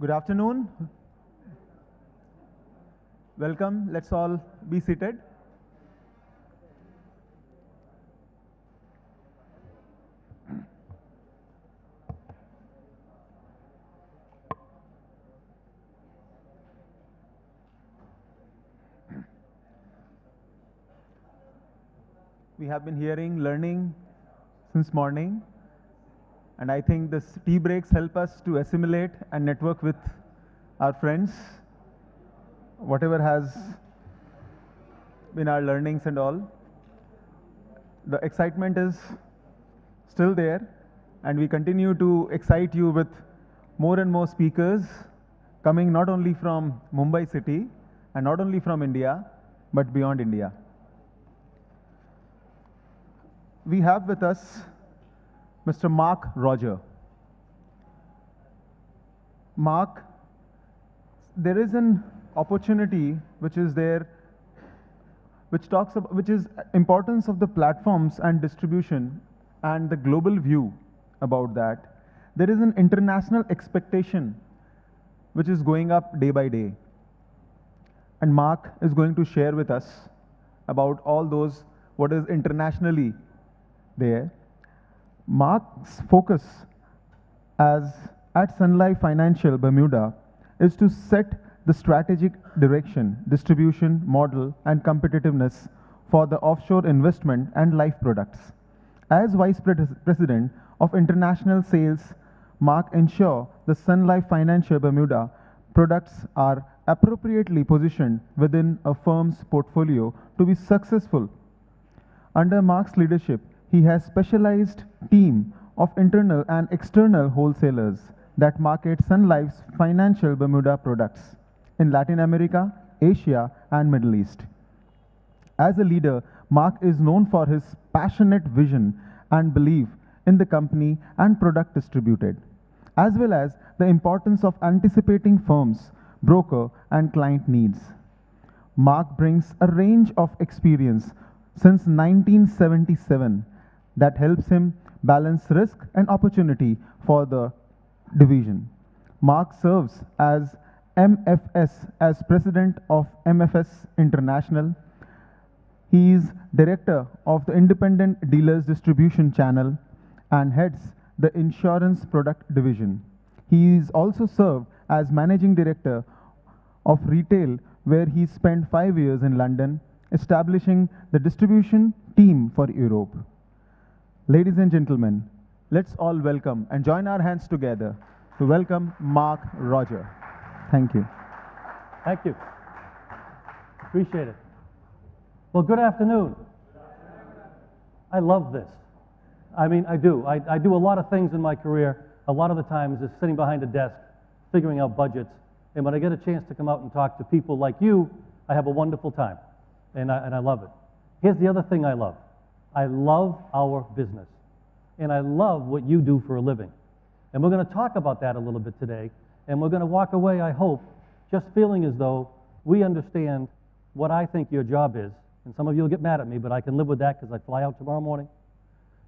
Good afternoon. Welcome. Let's all be seated. We have been learning since morning, and I think this tea breaks help us to assimilate and network with our friends, whatever has been our learnings and all. The excitement is still there, and we continue to excite you with more and more speakers coming not only from Mumbai city and not only from India, but beyond India. We have with us Mr. Mark Roger. Mark, there is an opportunity which is there, which is importance of the platforms and distribution and the global view about that. There is an international expectation which is going up day by day. And Mark is going to share with us about all those what is internationally there. Mark's focus as at Sunlife Financial Bermuda is to set the strategic direction, distribution, model, and competitiveness for the offshore investment and life products. As Vice President of International Sales, Mark ensure the Sunlife Financial Bermuda products are appropriately positioned within a firm's portfolio to be successful. Under Mark's leadership, he has specialized team of internal and external wholesalers that market Sunlife's financial Bermuda products in Latin America, Asia, and Middle East. As a leader, Mark is known for his passionate vision and belief in the company and product distributed, as well as the importance of anticipating firms, broker, and client needs. Mark brings a range of experience since 1977 that helps him balance risk and opportunity for the division. Mark serves as MFS as president of MFS International. He is director of the Independent Dealers Distribution Channel and heads the Insurance Product Division. He is also served as managing director of retail, where he spent 5 years in London establishing the distribution team for Europe. Ladies and gentlemen, let's all welcome and join our hands together to welcome Mark Roger. Thank you. Thank you. Appreciate it. Well, good afternoon. I love this. I mean, I do. I do a lot of things in my career. A lot of the times is sitting behind a desk, figuring out budgets. And when I get a chance to come out and talk to people like you, I have a wonderful time. And I love it. Here's the other thing I love. I love our business. And I love what you do for a living. And we're going to talk about that a little bit today. And we're going to walk away, I hope, just feeling as though we understand what I think your job is. And some of you will get mad at me, but I can live with that because I fly out tomorrow morning.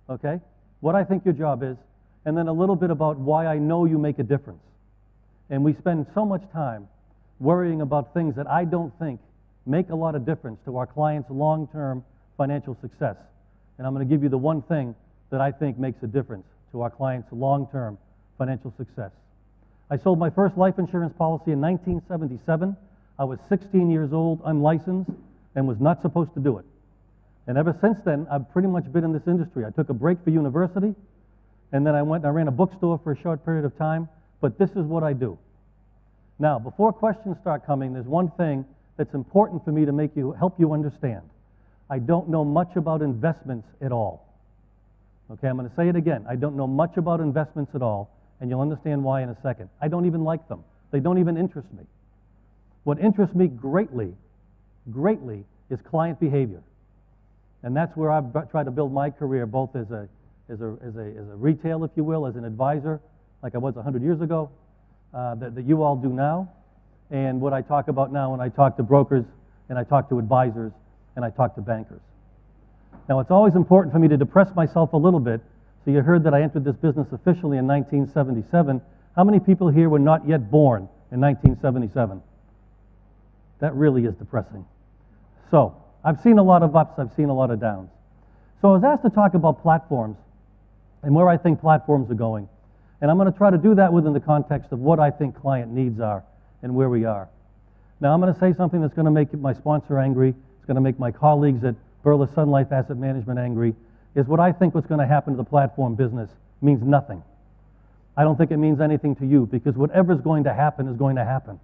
Okay? What I think your job is, and then a little bit about why I know you make a difference. And we spend so much time worrying about things that I don't think make a lot of difference to our clients' long-term financial success. And I'm going to give you the one thing that I think makes a difference to our clients' long-term financial success. I sold my first life insurance policy in 1977. I was 16 years old, unlicensed, and was not supposed to do it. And ever since then, I've pretty much been in this industry. I took a break for university, and then I went and I ran a bookstore for a short period of time, but this is what I do. Now, before questions start coming, there's one thing that's important for me to help you understand. I don't know much about investments at all. Okay, I'm going to say it again. I don't know much about investments at all, and you'll understand why in a second. I don't even like them. They don't even interest me. What interests me greatly is client behavior. And that's where I've tried to build my career, both as a retail, if you will, as an advisor, like I was 100 years ago, that you all do now, and what I talk about now when I talk to brokers, and I talk to advisors, and I talk to bankers. Now, it's always important for me to depress myself a little bit. So you heard that I entered this business officially in 1977. How many people here were not yet born in 1977? That really is depressing. So, I've seen a lot of ups, I've seen a lot of downs. So I was asked to talk about platforms and where I think platforms are going. And I'm going to try to do that within the context of what I think client needs are and where we are. Now, I'm going to say something that's going to make my sponsor angry. It's going to make my colleagues at Sunlife Asset Management angry, is what I think what's going to happen to the platform business means nothing. I don't think it means anything to you, because whatever's going to happen is going to happen.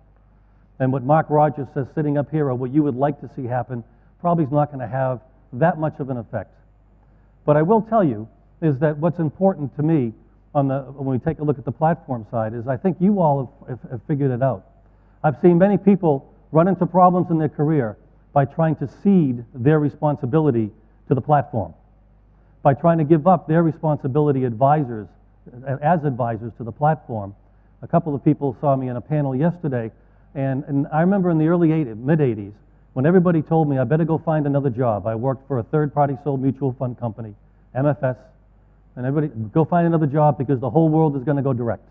And what Mark Rogers says sitting up here, or what you would like to see happen, probably is not going to have that much of an effect. But I will tell you is that what's important to me when we take a look at the platform side is I think you all have figured it out. I've seen many people run into problems in their career by trying to cede their responsibility to the platform, by trying to give up their responsibility as advisors to the platform. A couple of people saw me in a panel yesterday, and I remember in the mid-'80s, when everybody told me I better go find another job. I worked for a third-party sold mutual fund company, MFS, and everybody, go find another job because the whole world is going to go direct.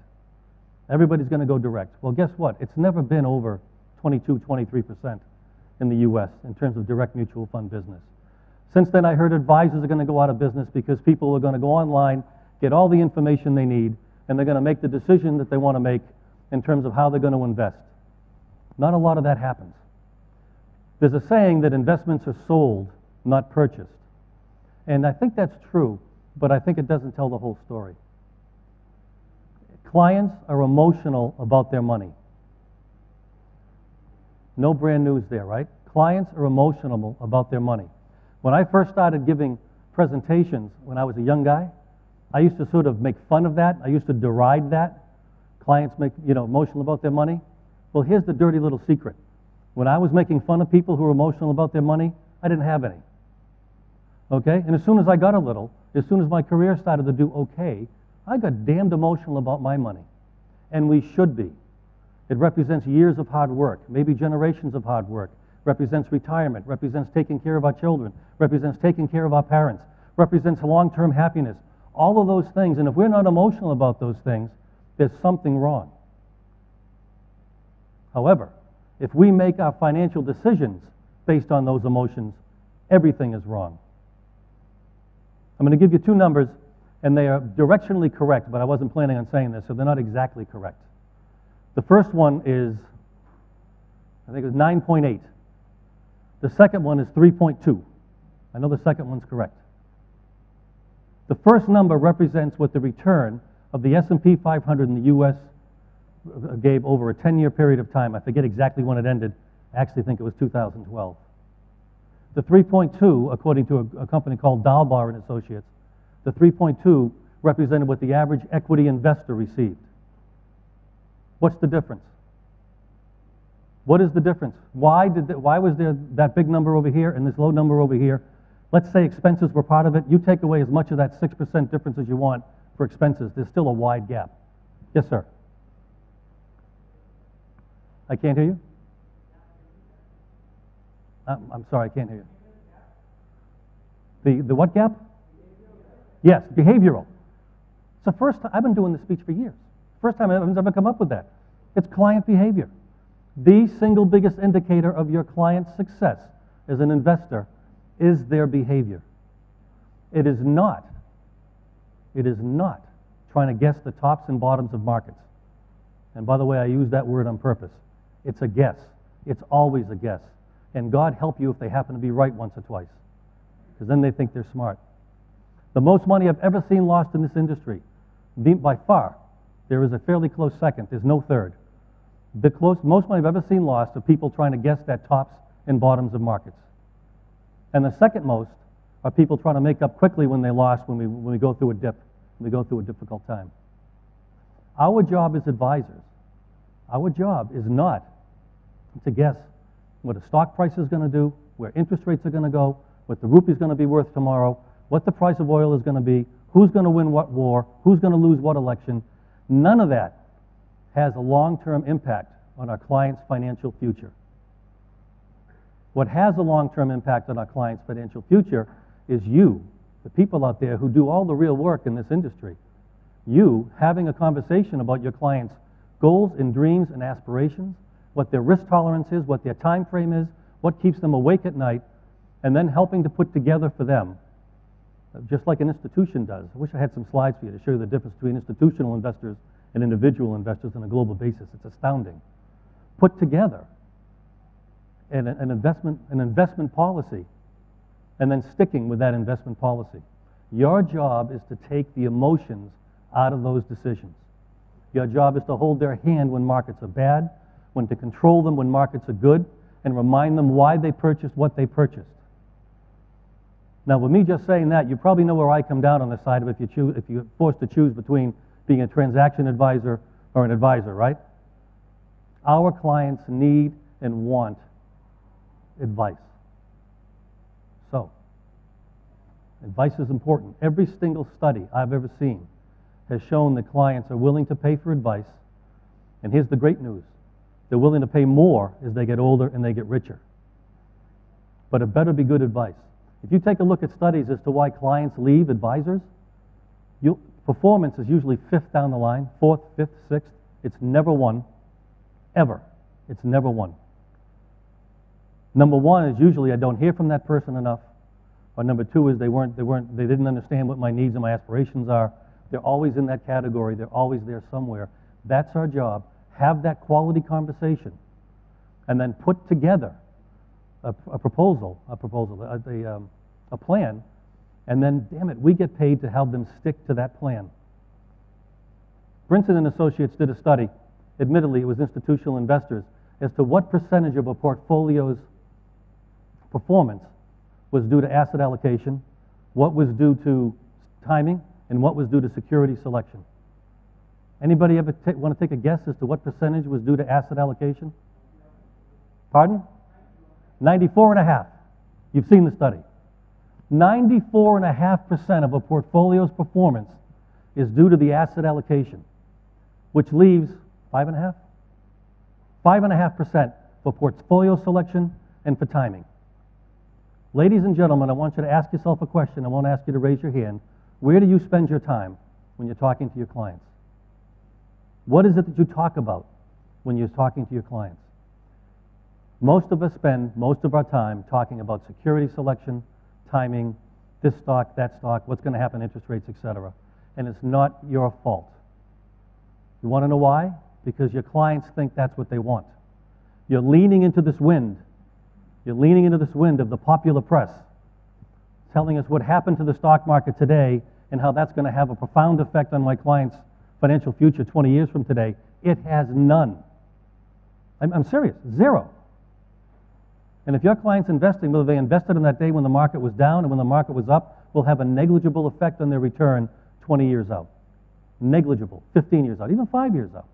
Everybody's going to go direct. Well, guess what? It's never been over 22, 23% in the US in terms of direct mutual fund business. Since then, I heard advisors are going to go out of business because people are going to go online, get all the information they need, and they're going to make the decision that they want to make in terms of how they're going to invest. Not a lot of that happens. There's a saying that investments are sold, not purchased. And I think that's true, but I think it doesn't tell the whole story. Clients are emotional about their money. No brand news there, right? Clients are emotional about their money. When I first started giving presentations when I was a young guy, I used to sort of make fun of that. I used to deride that. Clients make, emotional about their money. Well, here's the dirty little secret. When I was making fun of people who were emotional about their money, I didn't have any. Okay? And as soon as I got a little, as soon as my career started to do okay, I got damned emotional about my money. And we should be. It represents years of hard work, maybe generations of hard work, represents retirement, represents taking care of our children, represents taking care of our parents, represents long-term happiness, all of those things. And if we're not emotional about those things, there's something wrong. However, if we make our financial decisions based on those emotions, everything is wrong. I'm going to give you two numbers, and they are directionally correct, but I wasn't planning on saying this, so they're not exactly correct. The first one is, I think it was 9.8. The second one is 3.2. I know the second one's correct. The first number represents what the return of the S&P 500 in the U.S. gave over a 10-year period of time. I forget exactly when it ended. I actually think it was 2012. The 3.2, according to a company called Dalbar and Associates, the 3.2 represented what the average equity investor received. What's the difference? What is the difference? Why was there that big number over here and this low number over here? Let's say expenses were part of it. You take away as much of that 6% difference as you want for expenses. There's still a wide gap. Yes, sir. I can't hear you. I'm sorry, I can't hear you. The what gap? Yes, behavioral. It's the first time, I've been doing this speech for years. First time I've ever come up with that. It's client behavior. The single biggest indicator of your client's success as an investor is their behavior. It is not trying to guess the tops and bottoms of markets. And by the way, I use that word on purpose. It's a guess. It's always a guess. And God help you if they happen to be right once or twice, because then they think they're smart. The most money I've ever seen lost in this industry, by far, there is a fairly close second. There's no third. The most money I've ever seen lost are people trying to guess that tops and bottoms of markets. And the second most are people trying to make up quickly when they lost, when we go through a dip, when we go through a difficult time. Our job as advisors, our job is not to guess what a stock price is going to do, where interest rates are going to go, what the rupee is going to be worth tomorrow, what the price of oil is going to be, who's going to win what war, who's going to lose what election. None of that has a long-term impact on our client's financial future. What has a long-term impact on our client's financial future is you, the people out there who do all the real work in this industry. You having a conversation about your client's goals and dreams and aspirations, what their risk tolerance is, what their time frame is, what keeps them awake at night, and then helping to put together for them, just like an institution does. I wish I had some slides for you to show you the difference between institutional investors and individual investors on a global basis. It's astounding. Put together an investment policy, and then sticking with that investment policy. Your job is to take the emotions out of those decisions. Your job is to hold their hand when markets are bad, when to control them when markets are good, and remind them why they purchased what they purchased. Now, with me just saying that, you probably know where I come down on the side of if you're forced to choose between being a transaction advisor or an advisor, right? Our clients need and want advice. So, advice is important. Every single study I've ever seen has shown that clients are willing to pay for advice. And here's the great news. They're willing to pay more as they get older and they get richer. But it better be good advice. If you take a look at studies as to why clients leave advisors, performance is usually fifth down the line, fourth, fifth, sixth. It's never one, ever. It's never one. Number one is usually I don't hear from that person enough. Or number two is they didn't understand what my needs and my aspirations are. They're always in that category. They're always there somewhere. That's our job. Have that quality conversation, and then put together a plan, and then, damn it, we get paid to help them stick to that plan. Brinson and Associates did a study, admittedly it was institutional investors, as to what percentage of a portfolio's performance was due to asset allocation, what was due to timing, and what was due to security selection. Anybody ever want to take a guess as to what percentage was due to asset allocation? Pardon? 94.5. You've seen the study. 94.5% of a portfolio's performance is due to the asset allocation, which leaves 5.5? 5.5% for portfolio selection and for timing. Ladies and gentlemen, I want you to ask yourself a question. I won't ask you to raise your hand. Where do you spend your time when you're talking to your clients? What is it that you talk about when you're talking to your clients? Most of us spend most of our time talking about security selection, timing, this stock, that stock, what's going to happen, interest rates, etc. And it's not your fault. You want to know why? Because your clients think that's what they want. You're leaning into this wind. You're leaning into this wind of the popular press, telling us what happened to the stock market today and how that's going to have a profound effect on my client's financial future 20 years from today. It has none. I'm serious, zero. And if your client's investing, whether they invested in that day when the market was down and when the market was up, will have a negligible effect on their return 20 years out. Negligible, 15 years out, even 5 years out.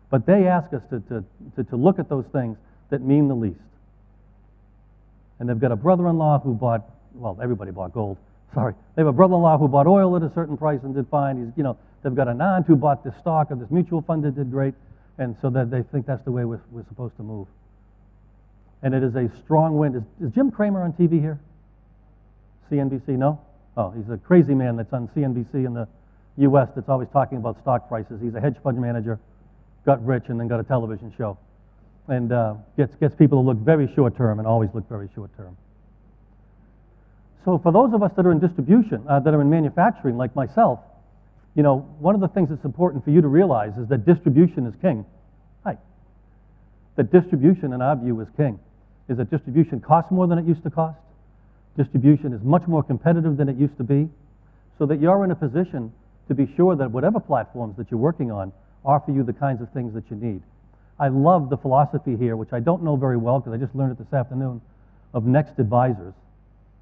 But they ask us to look at those things that mean the least. And they've got a brother-in-law who bought, well, everybody bought gold, sorry. They have a brother-in-law who bought oil at a certain price and did fine. They've got an aunt who bought this stock or this mutual fund that did great, and so that they think that's the way we're supposed to move. And it is a strong wind. Is Jim Cramer on TV here? CNBC, no? Oh, he's a crazy man that's on CNBC in the U.S. that's always talking about stock prices. He's a hedge fund manager, got rich, and then got a television show. And gets people to look very short term and always look very short term. So for those of us that are in distribution, that are in manufacturing like myself, one of the things that's important for you to realize is that distribution is king. Hi. That distribution, in our view, is king. Is that distribution costs more than it used to cost. Distribution is much more competitive than it used to be, so that you're in a position to be sure that whatever platforms that you're working on offer you the kinds of things that you need. I love the philosophy here, which I don't know very well because I just learned it this afternoon, of Next Advisors.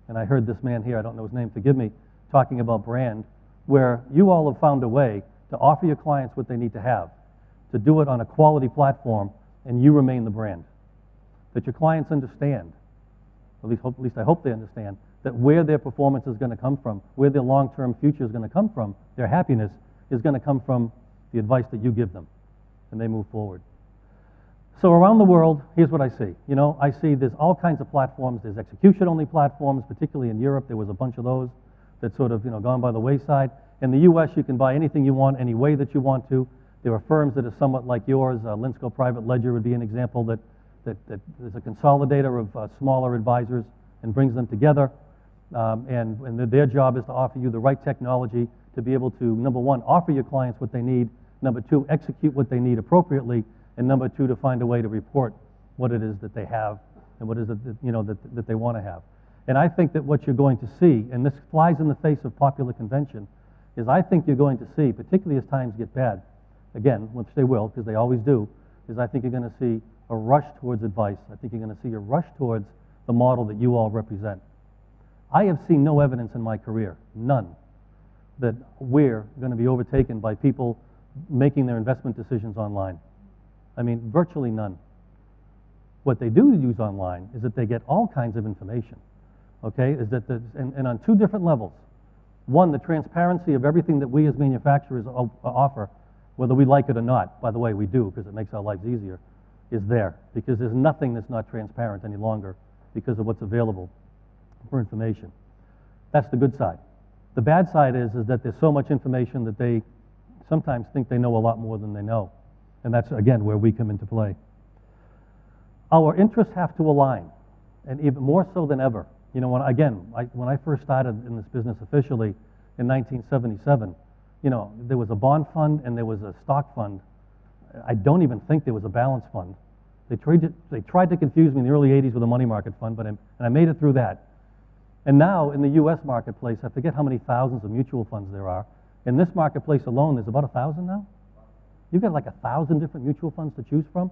And I heard this man here, I don't know his name, forgive me, talking about brand, where you all have found a way to offer your clients what they need to have, to do it on a quality platform, and you remain the brand. That your clients understand, at least I hope they understand, that where their performance is going to come from, where their long-term future is going to come from, their happiness is going to come from the advice that you give them, and they move forward. So around the world, here's what I see. I see there's all kinds of platforms. There's execution-only platforms, particularly in Europe. There was a bunch of those that sort of, gone by the wayside. In the US, you can buy anything you want, any way that you want to. There are firms that are somewhat like yours. Linsco Private Ledger would be an example that is a consolidator of smaller advisors and brings them together. And their job is to offer you the right technology to be able to, number one, offer your clients what they need, number two, execute what they need appropriately, and number two, to find a way to report what it is that they have and what is it that, that they want to have. And I think that what you're going to see, and this flies in the face of popular convention, is I think you're going to see, particularly as times get bad, again, which they will, because they always do, is I think you're going to see a rush towards advice. I think you're going to see a rush towards the model that you all represent. I have seen no evidence in my career, none, that we're going to be overtaken by people making their investment decisions online. I mean, virtually none. What they do use online is that they get all kinds of information, okay? Is that and on two different levels. One, the transparency of everything that we as manufacturers offer, whether we like it or not, by the way, we do, because it makes our lives easier, is there. Because there's nothing that's not transparent any longer because of what's available for information. That's the good side. The bad side is that there's so much information that they sometimes think they know a lot more than they know. And that's, again, where we come into play. Our interests have to align, and even more so than ever. You know, when I first started in this business officially in 1977, there was a bond fund and there was a stock fund. I don't even think there was a balance fund. They tried to confuse me in the early 80s with a money market fund, and I made it through that. And now in the US marketplace, I forget how many thousands of mutual funds there are. In this marketplace alone, there's about 1,000 now. You've got like 1,000 different mutual funds to choose from.